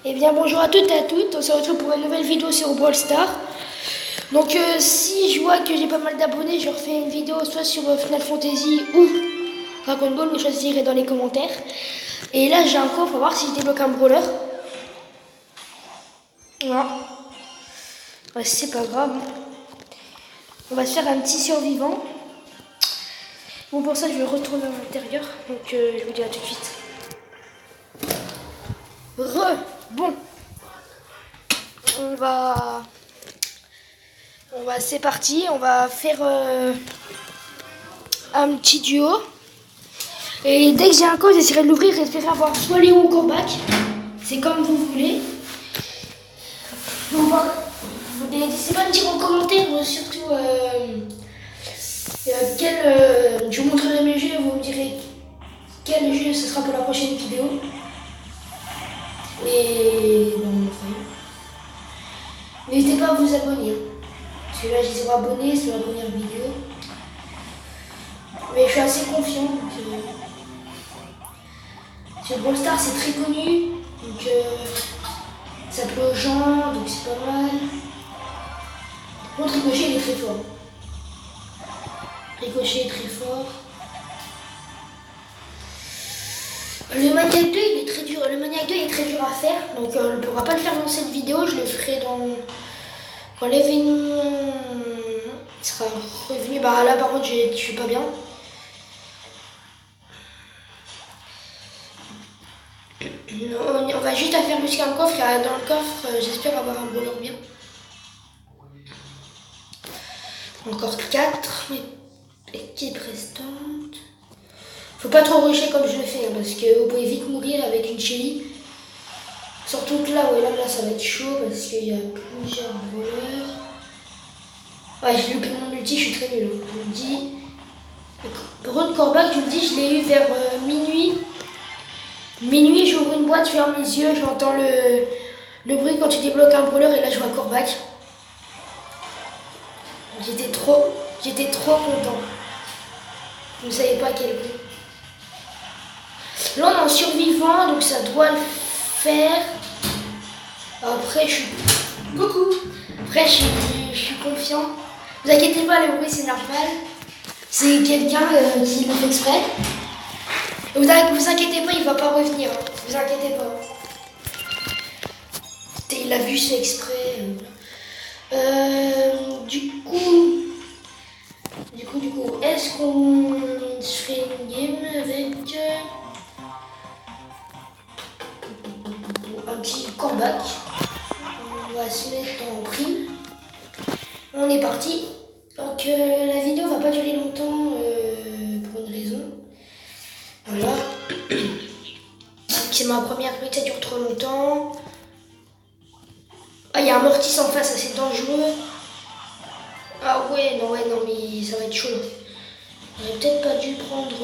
Eh bien bonjour à toutes et à toutes, on se retrouve pour une nouvelle vidéo sur Brawl Stars. Donc si je vois que j'ai pas mal d'abonnés, je refais une vidéo soit sur Final Fantasy ou Dragon Ball, vous choisirez dans les commentaires. Et là j'ai un coffre, on va voir si je débloque un brawler. Non. Ouais, c'est pas grave. On va se faire un petit survivant. Bon pour ça je vais retourner à l'intérieur, donc je vous dis à tout de suite. Bon. C'est parti, on va faire un petit duo. Et dès que j'ai un code, j'essaierai de l'ouvrir et j'espère avoir soit Léon ou Corbac. C'est comme vous voulez. N'hésitez pas à me dire en commentaire, surtout je vous montrerai mes jeux et vous me direz quel jeu ce sera pour la prochaine vidéo. Et bon, n'hésitez pas à vous abonner. Parce que là, j'ai 0 abonnés sur la première vidéo. Mais je suis assez confiant. Sur Brawl Stars, c'est très connu. Donc, ça plaît aux gens, donc c'est pas mal. Par contre, Ricochet, il est très fort. Ricochet est très fort. Le Maniac 2, il est très dur. Le Maniac 2 est très dur à faire. Donc, on ne pourra pas le faire dans cette vidéo. Je le ferai quand l'événement sera revenu. Bah là, par contre, je suis pas bien. On va juste faire jusqu'à un coffre et dans le coffre, j'espère avoir un brawler bien. Encore 4 équipes restantes. Faut pas trop rusher comme je le fais, hein, parce que vous pouvez vite mourir avec une Shelly. Surtout que là, ouais, là ça va être chaud parce qu'il y a plusieurs brawlers. Ouais, j'ai loupé mon ulti, je suis très nul. Je me dis. Par contre, Corbac, je me dis, je l'ai eu vers minuit. Minuit, j'ouvre une boîte, je ferme les yeux, j'entends le bruit quand tu débloques un brawler et là je vois Corbac. J'étais trop content. Je ne savais pas à quel coup. Là on est en survivant, donc ça doit le faire. Après je suis je suis confiant. Ne vous inquiétez pas, le bruit c'est normal. C'est quelqu'un qui le fait exprès. Vous inquiétez pas, il va pas revenir. Hein. Vous inquiétez pas. Il a vu, c'est exprès. Du coup, est-ce qu'on se fait une game avec un petit Corbac? On va se mettre en prime. On est parti. Donc la vidéo va pas durer longtemps pour une raison. Voilà. C'est ma première nuit, ça dure trop longtemps. Ah, il y a un Mortis en face, c'est dangereux. Ah ouais, non, mais ça va être chaud. J'aurais peut-être pas dû prendre...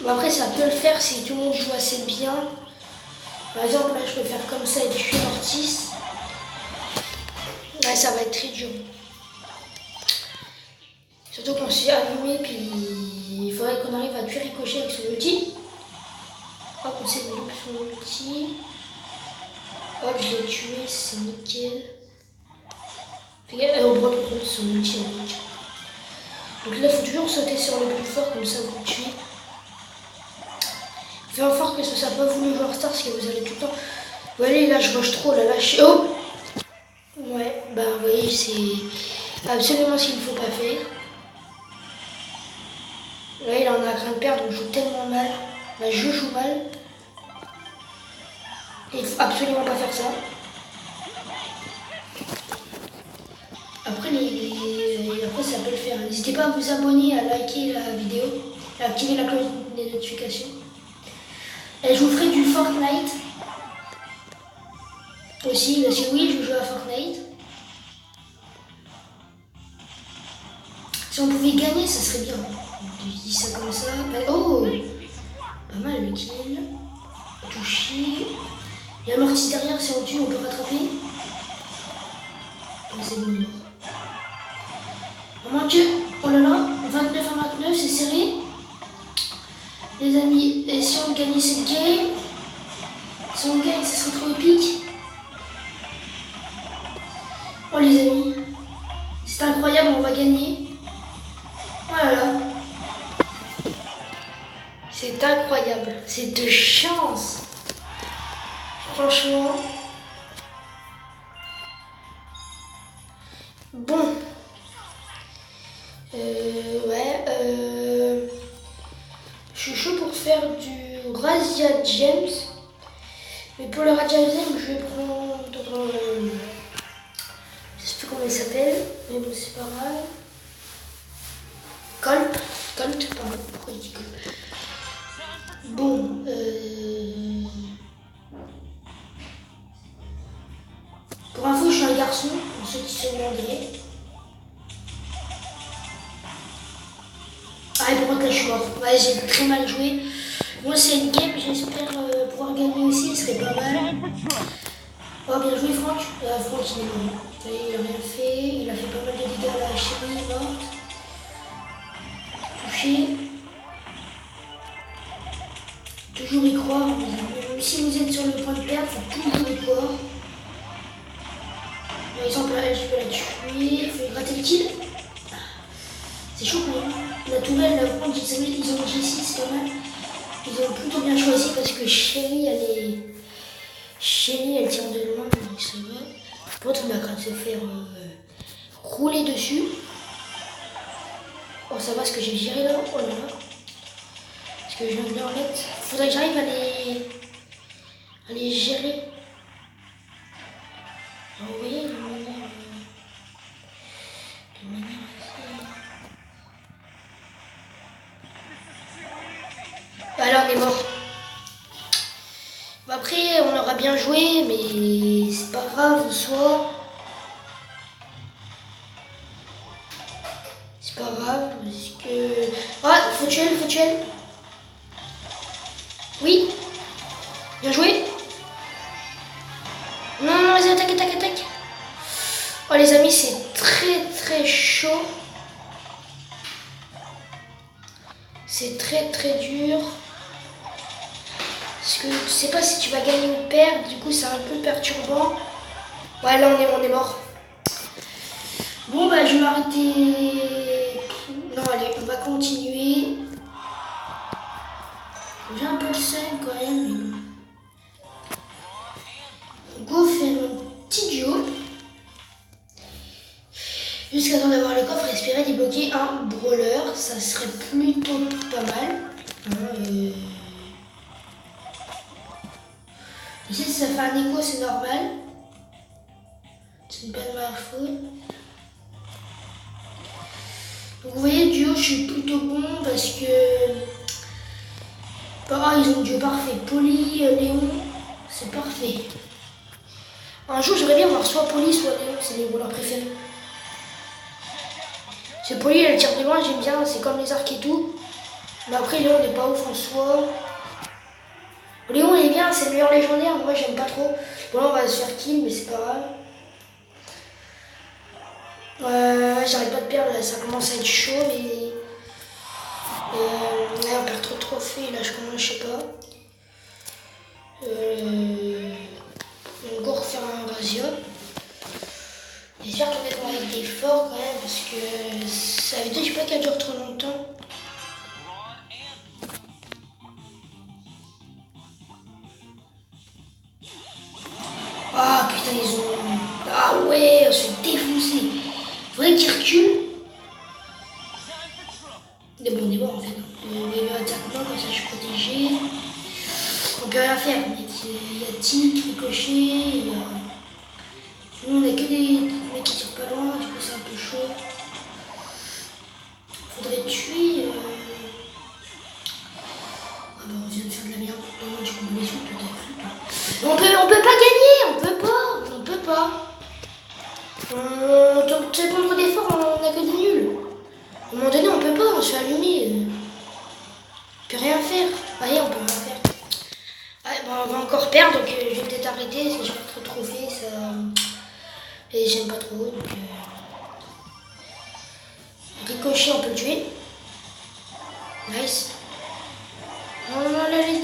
Bon, après, ça peut le faire si tout le monde joue assez bien. Par exemple, là, je peux faire comme ça et tuer Mortis. Ouais, ça va être très dur. Surtout qu'on s'est allumé, puis il faudrait qu'on arrive à tuer Ricochet avec son ulti. Hop, on s'est mis son ulti. Hop, je l'ai tué, c'est nickel. On prend son ulti en ligne. Donc là, il faut toujours sauter sur le plus fort, comme ça vous le tuez. Fais en sorte que ce soit pas vous le joueur star, parce que vous allez tout le temps. Vous voyez, là, je rush trop, là, je suis. Oh! Ouais, bah, vous voyez, c'est absolument ce qu'il ne faut pas faire. Là, il en a rien de perdre, donc je joue tellement mal. Là, je joue mal. Il ne faut absolument pas faire ça. Après, ça peut le faire. N'hésitez pas à vous abonner, à liker la vidéo, à activer la cloche des notifications. Et je vous ferai du Fortnite. Aussi, parce que oui, je joue à Fortnite. Si on pouvait gagner, ça serait bien. Je dis ça comme ça. Oh! Pas mal le kill. Touché. Il y a un Mortis derrière, si on tue, on peut rattraper. C'est bon, mort. Mon Dieu, oh là là, 29 à 29, c'est serré. Les amis, et si on gagnait cette game, Si on gagne, ça serait trop épique. Oh les amis, c'est incroyable, on va gagner. Oh là là. C'est incroyable, c'est de chance. Franchement. Bon. Ouais. Je suis chaud pour faire du Razzia James. Mais pour le Razzia James, je vais prendre... je sais plus comment il s'appelle. Mais bon, c'est pas grave. Colt, pardon. Pourquoi il dit Colt? Bon. Pour info, je suis un garçon, pour ceux qui se demanderaient. Ah, et pour moi, là, je suis mort. Ouais, j'ai très mal joué. Moi, c'est une game, j'espère pouvoir gagner aussi, ce serait pas mal. Oh, bien joué, Franck. Franck, il est mort. Il a rien fait, il a fait pas mal de dégâts à la chérie, morte. Touché. Toujours y croire, même si vous êtes sur le point de perdre, il faut toujours y croire. Par exemple, là, je peux la tuer, il faut gratter le kill. C'est chaud quand même. La tourelle, la France, ils ont G6, c'est pas mal. Ils ont plutôt bien choisi parce que Chérie, elle tire de loin, donc c'est vrai. Par contre, on a qu'à se faire rouler dessus. Oh, ça va ce que j'ai géré là. Oh là là. Parce que je viens de leur mettre. Faudrait que j'arrive à les gérer. Alors, vous voyez, de manière assez... Alors, on est mort. Bon, après, on aura bien joué, mais c'est pas grave en soi. C'est pas grave, parce que... Ah, faut tuer. Oui. Bien joué. Non, vas-y, attaque. Oh les amis, c'est très chaud. C'est très dur. Parce que tu sais pas si tu vas gagner ou perdre, du coup c'est un peu perturbant. Ouais, là on est mort. Bon bah je vais m'arrêter. Non allez, on va continuer. J'ai un peu le seum quand même. Go faire un petit duo. Jusqu'à temps d'avoir le coffre, espérer débloquer un brawler. Ça serait plutôt pas mal. Ici, si ça fait un écho, c'est normal. C'est pas de ma faute. Donc vous voyez, duo, je suis plutôt bon parce que... Ah, ils ont duo parfait. Polly, Léon, c'est parfait. Un jour, j'aimerais bien voir soit Polly, soit Léon, c'est les brawlers préférés. C'est Polly, elle tire de loin, j'aime bien, c'est comme les arcs et tout. Mais après, Léon n'est pas ouf en soi. Léon il est bien, c'est le meilleur légendaire, moi j'aime pas trop. Bon là on va se faire kill mais c'est pas grave. J'arrête pas de perdre, là, ça commence à être chaud mais... là on perd trop de trophées, là je commence, je sais pas. On va encore refaire un Razzia. J'espère qu'on est avec des forts quand même parce que ça veut dire je sais pas qu'elle dure trop longtemps. Ah putain ils ont... Ah ouais, on se fait défoncer. Faudrait qu'ils reculent. Mais bon, on est bon en fait. Il y a un attaquement, comme ça je suis protégé. On peut rien faire. Il y a tic, ricochet, il y a... Nous on a que des mecs qui tirent pas loin, du coup c'est un peu chaud. Faudrait tuer... Ah bah on vient de faire de la merde. Du coup on les joue peut-être. On peut pas gagner, on peut pas. Tu sais contre des forts, on a que des nuls. À un moment donné, on peut pas, on se fait allumer. On peut rien faire. Allez, on peut rien faire. Ouais, bon, on va encore perdre, donc je vais peut-être arrêter, parce que je vais être trop trophée, ça... Et j'aime pas trop, donc... Ricochet, on peut le tuer. Nice. Non, allez.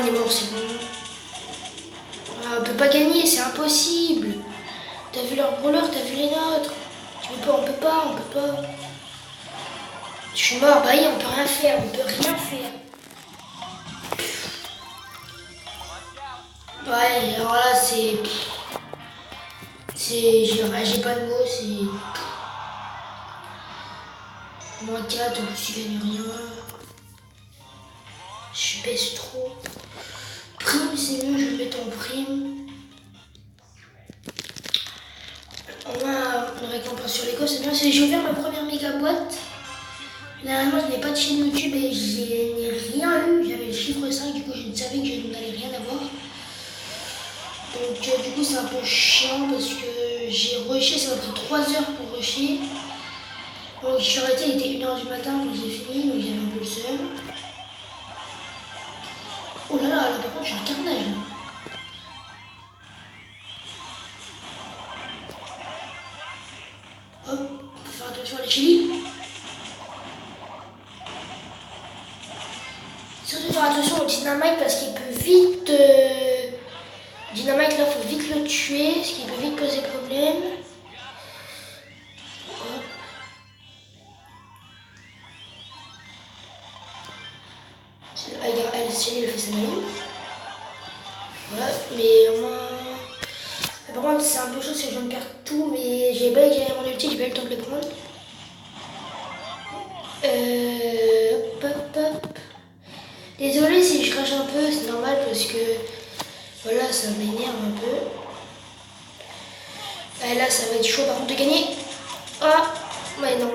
on est mort, c'est bon. Ah, on peut pas gagner, c'est impossible. T'as vu leurs brawlers, t'as vu les nôtres. On peut pas. Je suis mort, bah oui, on peut rien faire, on peut rien faire. Ouais, alors là, c'est... J'ai pas de mots, c'est... -4, en plus tu gagnes rien. Je baisse trop. Prime, c'est mieux, je vais le mettre en prime. On a une récompense sur l'écho, c'est bien. J'ai ouvert ma première méga boîte. Normalement, je n'ai pas de chaîne YouTube et je n'ai rien eu. J'avais le chiffre 5, du coup, je ne savais que je n'allais rien avoir. Donc, du coup, c'est un peu chiant parce que j'ai rushé, ça m'a pris 3 heures pour rusher. Donc, je suis arrêtée, il était 1h du matin, donc j'ai fini, donc j'avais un peu le seum. Oh là là, par contre, j'ai un carnage. Hop, faut faire attention à la chili. Surtout faire attention au dynamite parce qu'il peut vite... Dynamite là, faut vite le tuer, ce qui peut vite poser problème. Hop. Elle fait sa main. Voilà, mais moi... Par contre, c'est un peu chaud, c'est que je viens de perdre tout, mais j'ai pas eu mon ulti, j'ai pas eu le temps de le prendre. Hop. Désolée si je crache un peu, c'est normal parce que voilà, ça m'énerve un peu. Et là, ça va être chaud par contre de gagner. Ah, ouais, non.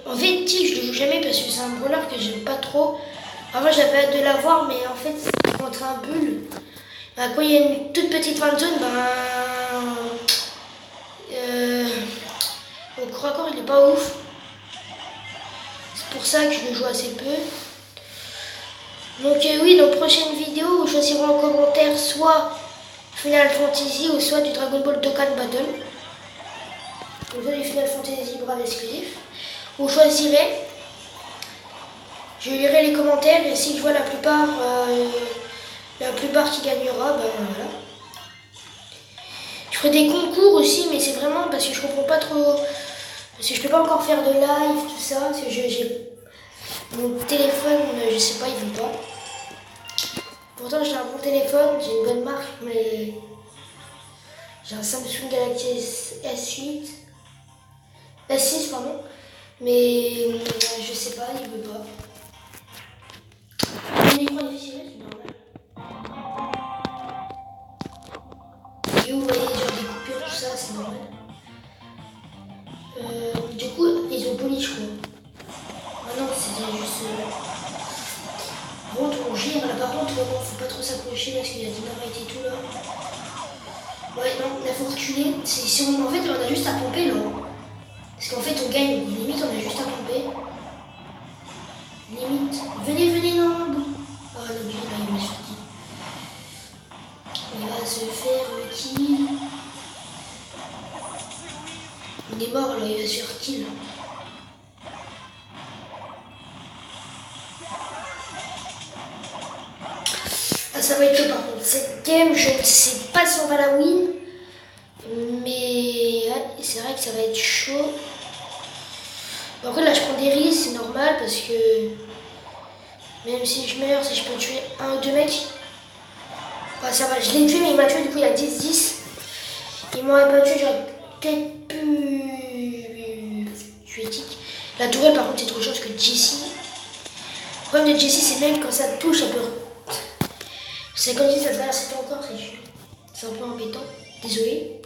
En fait, Tick, je le joue jamais parce que c'est un brawler que j'aime pas trop. Avant, j'avais hâte de l'avoir, mais en fait, c'est contre un bull. Bah, quand il y a une toute petite fin de zone, au corps il est pas ouf. C'est pour ça que je le joue assez peu. Donc oui, dans la prochaine vidéo, vous choisirez en commentaire soit Final Fantasy ou soit du Dragon Ball Dokkan Battle. Donc soit du Final Fantasy Brave exclusif. Vous choisirez. Je lirai les commentaires et si je vois la plupart qui gagnera, ben voilà. Je ferai des concours aussi, mais c'est vraiment parce que je comprends pas trop. Parce que je peux pas encore faire de live, tout ça. Parce que j'ai mon téléphone, je sais pas, il veut pas. Pourtant j'ai un bon téléphone, j'ai une bonne marque, mais j'ai un Samsung Galaxy S8. S6 pardon. Mais je sais pas, il veut pas. Le micro est difficile, c'est normal. Et vous voyez genre des coupures, tout ça, c'est normal. Du coup, ils ont poli, je crois. Ah non, c'était juste... Par contre, on gire là, par contre, non, faut pas trop s'approcher parce qu'il y a dynamite et tout là. Ouais, non, là faut reculer. En fait, on a juste à pomper là. Parce qu'en fait, on gagne, limite, on a juste à pomper. Limite. Venez, non. Ah non, là, il m'a sorti. On va se faire le kill. On est mort là, il va se faire kill. Ah, ça va être chaud par contre. Cette game, je ne sais pas si on va la win. Mais ouais, c'est vrai que ça va être chaud. En fait là je prends des risques, c'est normal parce que même si je meurs, si je peux tuer un ou deux mecs, bah, ça va, je l'ai tué mais il m'a tué, du coup il y a 10-10. Il m'aurait pas tué, j'aurais peut-être pu tuer Tick. La tourelle par contre c'est trop chose que Jessie. Le problème de Jessie c'est même quand ça te touche, ça peut... C'est comme si ça te balancait ton corps, c'est un peu embêtant. Désolé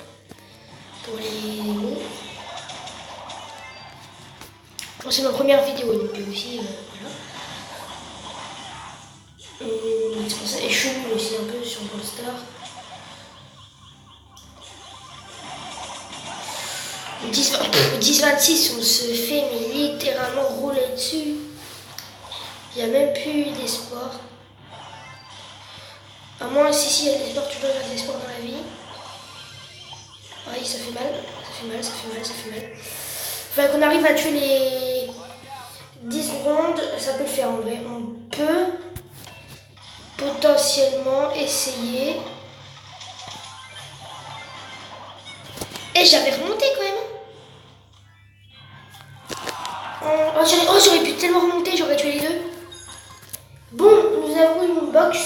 pour les mots. Bon, c'est ma première vidéo donc aussi voilà. C'est pour ça, et je suis nul aussi un peu sur Brawl Stars. 10-26 on se fait mais littéralement rouler dessus. Il n'y a même plus d'espoir. À moins si il y a de l'espoir, tu peux avoir de l'espoir dans la vie. Oui, ça fait mal. Enfin qu'on arrive à tuer les 10 secondes, ça peut le faire en vrai. peut potentiellement essayer. Et j'avais remonté quand même. J'aurais pu tellement remonter, j'aurais tué les deux. Bon, nous avons une box.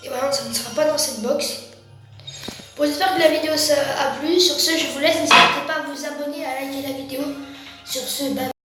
Et voilà, ça ne sera pas dans cette box. Bon, j'espère que la vidéo ça a plu. Sur ce, je vous laisse. N'hésitez pas à vous abonner, à liker la vidéo. Sur ce, bye.